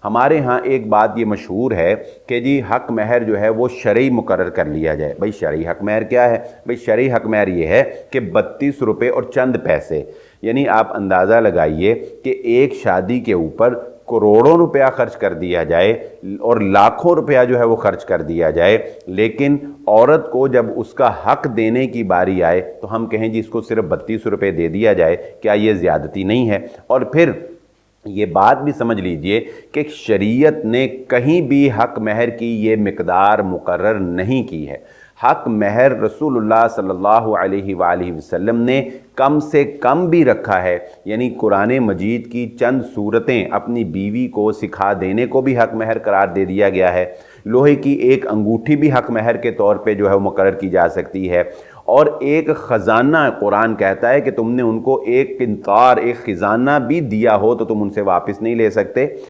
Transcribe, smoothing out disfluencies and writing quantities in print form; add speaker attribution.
Speaker 1: हमारे यहाँ एक बात ये मशहूर है कि जी हक महर जो है वो शरई मुकर्रर कर लिया जाए। भाई शरई हक महर क्या है? भाई शरई हक महर ये है कि 32 रुपये और चंद पैसे, यानी आप अंदाज़ा लगाइए कि एक शादी के ऊपर करोड़ों रुपया खर्च कर दिया जाए और लाखों रुपया जो है वो खर्च कर दिया जाए, लेकिन औरत को जब उसका हक देने की बारी आए तो हम कहें जी इसको सिर्फ 32 रुपये दे दिया जाए, क्या ये ज़्यादती नहीं है? और फिर ये बात भी समझ लीजिए कि शरीयत ने कहीं भी हक महर की ये मिकदार मुकर्रर नहीं की है। हक महर रसूलुल्लाह सल्लल्लाहु अलैहि वसल्लम ने कम से कम भी रखा है, यानी कुरान मजीद की चंद सूरतें अपनी बीवी को सिखा देने को भी हक महर करार दे दिया गया है। लोहे की एक अंगूठी भी हक महर के तौर पे जो है वो मुकर्रर की जा सकती है। और एक ख़जाना, कुरान कहता है कि तुमने उनको एक किंतार, एक ख़जाना भी दिया हो तो तुम उनसे वापस नहीं ले सकते।